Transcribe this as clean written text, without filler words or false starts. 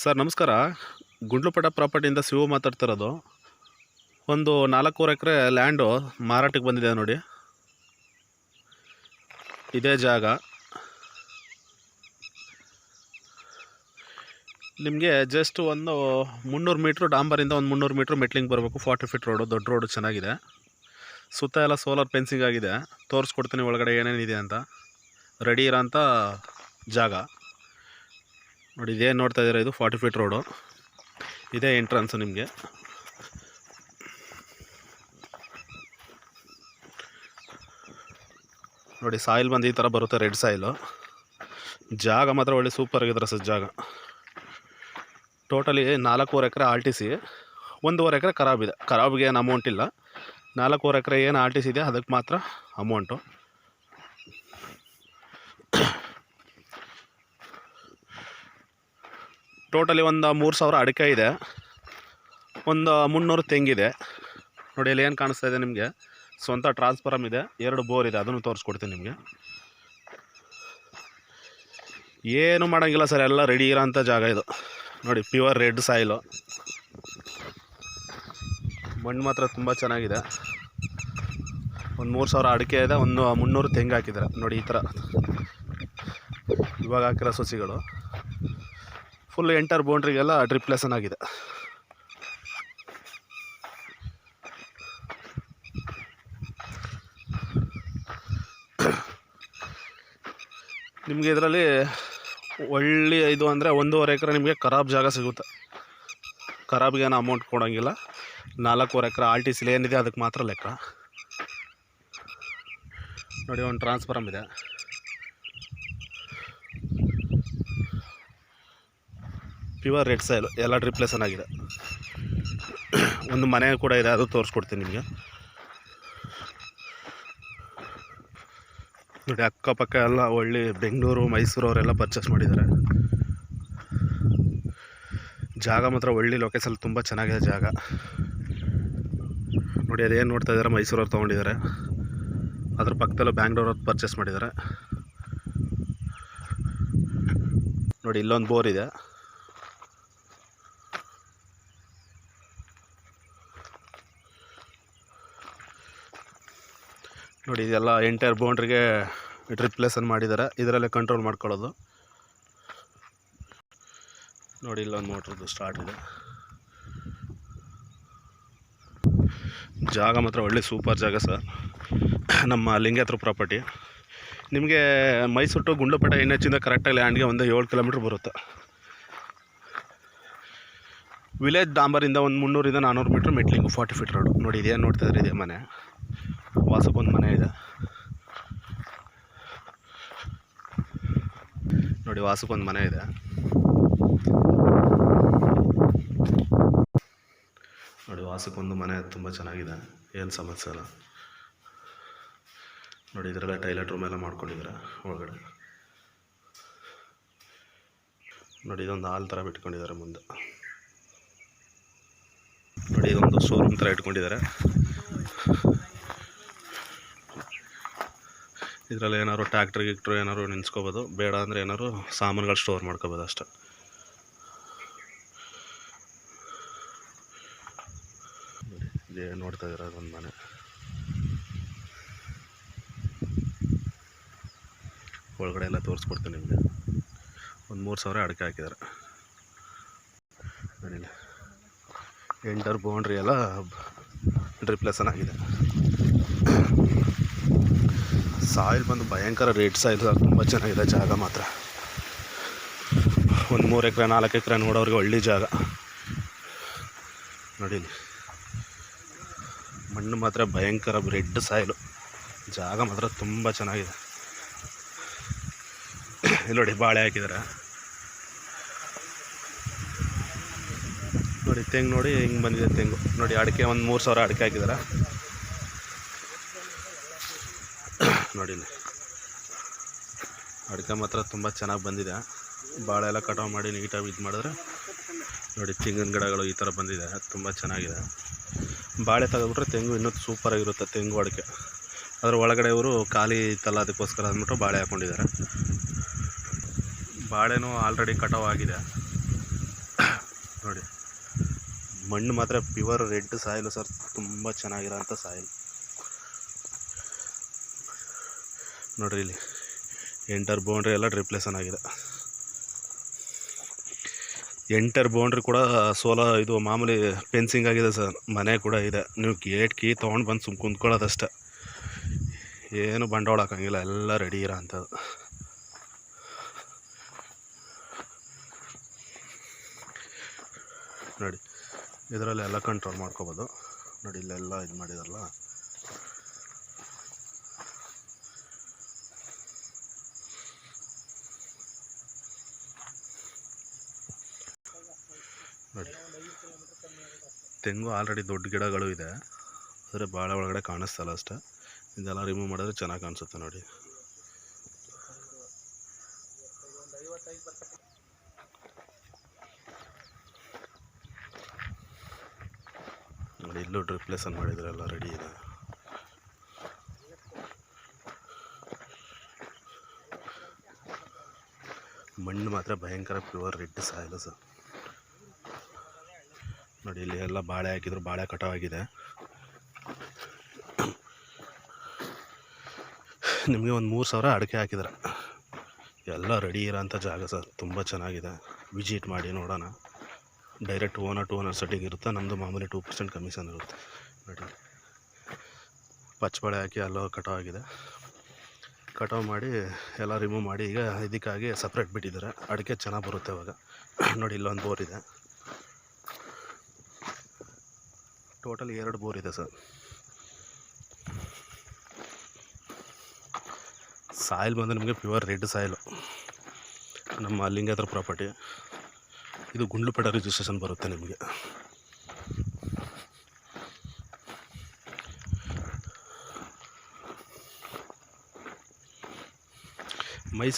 Sir ನಮಸ್ಕಾರ. ಗುಂಡ್ಲುಪೇಟೆ ಪ್ರಾಪರ್ಟಿಯಿಂದ ಶಿವು ಮಾತಾಡ್ತಿರೋದು. ಒಂದು 4 ಎಕರೆ ಲ್ಯಾಂಡು ಮಾರಾಟಕ್ಕೆ ಬಂದಿದೆ ನೋಡಿ. ಇದೇ ಜಾಗ ನಿಮಗೆ ಜಸ್ಟ್ ಒಂದು 300 ಮೀಟ್ರ್ ಡಾಂಬರಿಂದ ಒಂದು 300 ಮೀಟ್ರ್ ಮೆಟ್ಲಿಂಗ್ ಬರಬೇಕು. 40 ಫೀಟ್ ರೋಡು, ದೊಡ್ಡ ರೋಡು, ಚೆನ್ನಾಗಿದೆ. ಸುತ್ತ ಎಲ್ಲ ಸೋಲಾರ್ ಫೆನ್ಸಿಂಗ್ ಆಗಿದೆ. ತೋರಿಸ್ಕೊಡ್ತೀನಿ ಒಳಗಡೆ ಏನೇನಿದೆ ಅಂತ. ರೆಡಿ ಇರೋಂಥ ಜಾಗ ನೋಡಿ. ಇದೇನು ನೋಡ್ತಾ ಇದ್ದೀರಾ, ಇದು 40 ಫೀಟ್ ರೋಡು. ಇದೇ ಎಂಟ್ರನ್ಸು ನಿಮಗೆ. ನೋಡಿ, ಸಾಯಿಲ್ ಬಂದು ಈ ಥರ ಬರುತ್ತೆ, ರೆಡ್ ಸಾಯಿಲು. ಜಾಗ ಮಾತ್ರ ಒಳ್ಳೆ ಸೂಪರ್ ಆಗಿದ್ರೆ ಸರ್ ಜಾಗ. ಟೋಟಲಿ 4 ಎಕರೆ ಆರ್ ಟಿ ಸಿ, 1.5 ಎಕರೆ ಖರಾಬಿದೆ. ಖರಾಬಿಗೆ ಏನು ಅಮೌಂಟ್ ಇಲ್ಲ. 4 ಎಕರೆ ಏನು ಆರ್ ಟಿ ಸಿ ಇದೆ ಅದಕ್ಕೆ ಮಾತ್ರ ಅಮೌಂಟು. ಟೋಟಲಿ ಒಂದು 3,000 ಅಡಿಕೆ ಇದೆ, ಒಂದು 300 ತೆಂಗಿದೆ ನೋಡಿ. ಇಲ್ಲಿ ಏನು ಕಾಣಿಸ್ತಾ ಇದೆ ನಿಮಗೆ, ಸ್ವಂತ ಟ್ರಾನ್ಸ್ಫಾರಮ್ ಇದೆ, 2 ಬೋರ್ ಇದೆ, ಅದನ್ನು ತೋರಿಸ್ಕೊಡ್ತೀನಿ ನಿಮಗೆ. ಏನು ಮಾಡೋಂಗಿಲ್ಲ ಸರ್, ಎಲ್ಲ ರೆಡಿ ಇರೋಂಥ ಜಾಗ ಇದು ನೋಡಿ. ಪ್ಯೂರ್ ರೆಡ್ ಸಾಯಿಲು, ಮಣ್ಣು ಮಾತ್ರ ತುಂಬ ಚೆನ್ನಾಗಿದೆ. ಒಂದು 3,000 ಅಡಿಕೆ ಇದೆ, ಒಂದು 300 ತೆಂಗು ಹಾಕಿದ್ದಾರೆ ನೋಡಿ. ಈ ಥರ ಇವಾಗ ಹಾಕಿರೋ ಸಸಿಗಳು ಫುಲ್ ಎಂಟರ್ ಬೌಂಡ್ರಿಗೆಲ್ಲ ಡ್ರಿಪ್ಲೇಸನ್ ಆಗಿದೆ. ನಿಮಗೆ ಇದರಲ್ಲಿ ಒಳ್ಳೆ ಇದು ಅಂದರೆ 1.5 ಎಕರೆ ನಿಮಗೆ ಖರಾಬ್ ಜಾಗ ಸಿಗುತ್ತೆ. ಖರಾಬ್ಗೇನು ಅಮೌಂಟ್ ಕೊಡೋಂಗಿಲ್ಲ. 4 ಎಕರೆ ಆರ್ ಟಿ ಸಿಲಿ ಏನಿದೆ ಅದಕ್ಕೆ ಮಾತ್ರ ಲೆಕ್ಕ ನೋಡಿ. ಒಂದು ಟ್ರಾನ್ಸ್ಫಾರಮ್ ಇದೆ, ಪ್ಯೂರ್ ರೆಡ್ ಸಾಯಿಲು, ಎಲ್ಲ ಡ್ರಿಪ್ಲೇಸನ್ ಆಗಿದೆ. ಒಂದು ಮನೆ ಕೂಡ ಇದೆ, ಅದು ತೋರಿಸ್ಕೊಡ್ತೀನಿ ನಿಮಗೆ ನೋಡಿ. ಅಕ್ಕಪಕ್ಕ ಎಲ್ಲ ಒಳ್ಳೆ ಬೆಂಗಳೂರು, ಮೈಸೂರು ಅವರೆಲ್ಲ ಪರ್ಚೇಸ್ ಮಾಡಿದ್ದಾರೆ. ಜಾಗ ಮಾತ್ರ ಒಳ್ಳೆ ಲೊಕೇಶನ್, ತುಂಬ ಚೆನ್ನಾಗಿದೆ ಜಾಗ ನೋಡಿ. ಅದೇನು ನೋಡ್ತಾ ಇದ್ದಾರೆ, ಮೈಸೂರವ್ರು ತೊಗೊಂಡಿದ್ದಾರೆ. ಅದ್ರ ಪಕ್ಕದಲ್ಲೂ ಬ್ಯಾಂಗ್ಳೂರವ್ರು ಪರ್ಚೇಸ್ ಮಾಡಿದ್ದಾರೆ ನೋಡಿ. ಇಲ್ಲೊಂದು ಬೋರ್ ಇದೆ ನೋಡಿ. ಇದೆಲ್ಲ ಎಂಟೈರ್ ಬೌಂಡ್ರಿಗೆ ಡ್ರಿಪ್ಲೇಸನ್ ಮಾಡಿದ್ದಾರೆ, ಇದರಲ್ಲೇ ಕಂಟ್ರೋಲ್ ಮಾಡ್ಕೊಳ್ಳೋದು ನೋಡಿ. ಇಲ್ಲೊಂದು ಮೋಟ್ರದ್ದು ಸ್ಟಾರ್ಟ್ ಇದೆ. ಜಾಗ ಮಾತ್ರ ಒಳ್ಳೆ ಸೂಪರ್ ಜಾಗ ಸರ್. ನಮ್ಮ ಲಿಂಗೇತ್ರ ಪ್ರಾಪರ್ಟಿ. ನಿಮಗೆ ಮೈಸೂರು ಟು ಗುಂಡ್ಲುಪೇಟೆ NH ಕರೆಕ್ಟಾಗಿ ಲ್ಯಾಂಡ್ಗೆ ಒಂದು 7 ಕಿಲೋಮೀಟ್ರ್ ಬರುತ್ತೆ. ವಿಲೇಜ್ ಡಾಂಬರಿಂದ ಒಂದು 300 ಇಂದ 400 ಮೀಟ್ರ್ ಮೆಟ್ಲಿಂಗು, 40 ಫೀಟ್ ರೋಡು ನೋಡಿ. ಇದೇನು ನೋಡ್ತಾ ಇದ್ದಾರೆ, ಇದೇ ಮನೆ. ವಾಸಕ್ಕೊಂದು ಮನೆ ಇದೆ ನೋಡಿ. ವಾಸಕ್ಕೊಂದು ಮನೆ ಇದೆ ನೋಡಿ. ವಾಸಕ್ಕೊಂದು ಮನೆ ತುಂಬ ಚೆನ್ನಾಗಿದೆ, ಏನು ಸಮಸ್ಯೆ ಇಲ್ಲ ನೋಡಿ. ಇದರೆಲ್ಲ ಟೈಲೆಟ್ ರೂಮ್ ಎಲ್ಲ ಮಾಡ್ಕೊಂಡಿದ್ದಾರೆ ಒಳಗಡೆ ನೋಡಿ. ಇದೊಂದು ಹಾಲ್ ಥರ ಬಿಟ್ಕೊಂಡಿದ್ದಾರೆ ಮುಂದೆ ನೋಡಿ. ಇದೊಂದು ಶೋರೂಮ್ ಥರ ಇಟ್ಕೊಂಡಿದ್ದಾರೆ. ಇದರಲ್ಲಿ ಏನಾದ್ರು ಟ್ಯಾಕ್ಟ್ರ್ ಗಿಕ್ಟ್ರು ಏನಾದ್ರು ನಿನ್ಸ್ಕೋಬೋದು, ಬೇಡ ಅಂದರೆ ಏನಾದ್ರು ಸಾಮಾನುಗಳು ಸ್ಟೋರ್ ಮಾಡ್ಕೋಬೋದು ಅಷ್ಟೆ. ಇದೇ ನೋಡ್ತಾ ಇದ್ದೀರ, ಅದೊಂದು ಮನೆ. ಒಳಗಡೆ ಎಲ್ಲ ತೋರಿಸ್ಕೊಡ್ತೀನಿ ನಿಮಗೆ. ಒಂದು 3,000 ಅಡಿಕೆ ಹಾಕಿದ್ದಾರೆ ನೋಡಿ. ಎಂಟರ್ ಬೌಂಡ್ರಿ ಎಲ್ಲ ಡ್ರಿಪ್ಲೇಸನ್ ಆಗಿದೆ. ಸಾಯಿಲ್ ಬಂದು ಭಯಂಕರ ರೆಡ್ ಸಾಯಿಲ್ ಸರ್, ತುಂಬ ಚೆನ್ನಾಗಿದೆ ಜಾಗ ಮಾತ್ರ. ಒಂದು 3 ಎಕರೆ 4 ಎಕರೆ ನೋಡೋರಿಗೆ ಒಳ್ಳೆ ಜಾಗ ನೋಡಿ. ಮಣ್ಣು ಮಾತ್ರ ಭಯಂಕರ ರೆಡ್ ಸಾಯಿಲು, ಜಾಗ ಮಾತ್ರ ತುಂಬ ಚೆನ್ನಾಗಿದೆ. ಇಲ್ಲಿ ನೋಡಿ, ಬಾಳೆ ಹಾಕಿದ್ದಾರೆ ನೋಡಿ. ತೆಂಗು ನೋಡಿ ಹಿಂಗೆ ಬಂದಿದೆ ತೆಂಗು ನೋಡಿ. ಅಡಿಕೆ ಒಂದು 3,000 ಅಡಿಕೆ ಹಾಕಿದ್ದಾರೆ ನೋಡಿ. ಅಡಿಕೆ ಮಾತ್ರ ತುಂಬ ಚೆನ್ನಾಗಿ ಬಂದಿದೆ. ಬಾಳೆ ಎಲ್ಲ ಕಟಾವು ಮಾಡಿ ನೀಟಾಗಿ ಇದು ಮಾಡಿದ್ರೆ ನೋಡಿ. ತೆಂಗಿನ ಗಿಡಗಳು ಈ ಥರ ಬಂದಿದೆ, ತುಂಬ ಚೆನ್ನಾಗಿದೆ. ಬಾಳೆ ತೆಗೆದುಬಿಟ್ರೆ ತೆಂಗು ಇನ್ನೂ ಸೂಪರಾಗಿರುತ್ತೆ, ತೆಂಗು ಅಡಿಕೆ. ಅದರ ಒಳಗಡೆ ಇವರು ಖಾಲಿ ಇತ್ತಲ್ಲ, ಅದಕ್ಕೋಸ್ಕರ ಅಂದ್ಬಿಟ್ಟು ಬಾಳೆ ಹಾಕ್ಕೊಂಡಿದ್ದಾರೆ. ಬಾಳೆನೂ ಆಲ್ರೆಡಿ ಕಟಾವು ಆಗಿದೆ. ನೋಡಿ, ಮಣ್ಣು ಮಾತ್ರ ಪ್ಯೂರ್ ರೆಡ್ ಸಾಯಿಲು ಸರ್, ತುಂಬ ಚೆನ್ನಾಗಿರೋಂಥ ಸಾಯಿಲ್. ನೋಡಿರಿ ಇಲ್ಲಿ ಎಂಟರ್ ಬೌಂಡ್ರಿ ಎಲ್ಲ ರಿಪ್ಲೇಸನ್ ಆಗಿದೆ. ಎಂಟರ್ ಬೌಂಡ್ರಿ ಕೂಡ ಇದು ಮಾಮೂಲಿ ಫೆನ್ಸಿಂಗ್ ಆಗಿದೆ ಸರ್. ಮನೆ ಕೂಡ ಇದೆ. ನೀವು ಗೇಟ್ ಕೀ ತೊಗೊಂಡು ಬಂದು ಸುಮ್ಮ ಕುಂತ್ಕೊಳ್ಳೋದಷ್ಟೆ, ಏನು ಬಂಡವಾಳ ಹಾಕೋಂಗಿಲ್ಲ, ಎಲ್ಲ ರೆಡಿ ಇರೋ ಅಂಥದ್ದು. ನೋಡಿ, ಇದರಲ್ಲಿ ಎಲ್ಲ ಕಂಟ್ರೋಲ್ ಮಾಡ್ಕೋಬೋದು. ನೋಡಿ, ಇಲ್ಲೆಲ್ಲ ಇದು ಮಾಡಿದಾರಲ್ಲ, ನೋಡಿ ತೆಂಗು ಆಲ್ರೆಡಿ ದೊಡ್ಡ ಗಿಡಗಳು ಇದೆ, ಆದರೆ ಭಾಳ ಒಳಗಡೆ ಕಾಣಿಸ್ತಲ್ಲ ಅಷ್ಟೇ. ಇದೆಲ್ಲ ರಿಮೂವ್ ಮಾಡಿದ್ರೆ ಚೆನ್ನಾಗಿ ಕಾಣಿಸುತ್ತೆ. ನೋಡಿ, ನೋಡಿ ಇಲ್ಲೂ ರಿಪ್ಲೇಸನ್ ಮಾಡಿದರೆ ಎಲ್ಲ ರೆಡಿ ಇದೆ. ಮಣ್ಣು ಮಾತ್ರ ಭಯಂಕರ ಪ್ಯೂರ್ ರೆಡ್ ಸಾಯಿಲು ಸರ್. ನೋಡಿ, ಇಲ್ಲಿ ಎಲ್ಲ ಬಾಳೆ ಹಾಕಿದ್ರು, ಬಾಳೆ ಕಟಾವಾಗಿದೆ. ನಿಮಗೆ ಒಂದು 3,000 ಅಡಿಕೆ ಹಾಕಿದ್ರೆ ಎಲ್ಲ ರೆಡಿ ಇರೋಂಥ ಜಾಗ ಸರ್. ತುಂಬ ಚೆನ್ನಾಗಿದೆ, ವಿಸಿಟ್ ಮಾಡಿ ನೋಡೋಣ. Direct owner to owner setting ಇರುತ್ತೆ. ನಮ್ಮದು ಮಾಮೂಲಿ 2% ಕಮಿಷನ್ ಇರುತ್ತೆ. ನೋಡಿ, ಪಚ್ಚಬಾಳೆ ಹಾಕಿ ಎಲ್ಲ ಕಟಾವಾಗಿದೆ. ಕಟಾವು ಮಾಡಿ ಎಲ್ಲ ರಿಮೂವ್ ಮಾಡಿ ಈಗ ಇದಕ್ಕಾಗಿ ಸಪ್ರೇಟ್ ಬಿಟ್ಟಿದ್ದಾರೆ. ಅಡಿಕೆ ಚೆನ್ನಾಗಿ ಬರುತ್ತೆ ಇವಾಗ. ನೋಡಿ, ಇಲ್ಲೊಂದು ಬೋರ್ ಇದೆ. ಟೋಟಲ್ 2 ಬೋರ್ ಇದೆ ಸರ್. ಸಾಯಿಲ್ ಬಂದು ನಿಮಗೆ ಪ್ಯೂರ್ ರೆಡ್ ಸಾಯಿಲು. ನಮ್ಮ ಲಿಂಗಾಯತ್ರ ಪ್ರಾಪರ್ಟಿ ಇದು. ಗುಂಡ್ಲುಪೇಟೆ ರಿಜಿಸ್ಟ್ರೇಷನ್ ಬರುತ್ತೆ ನಿಮಗೆ. ಮೈಸೂರು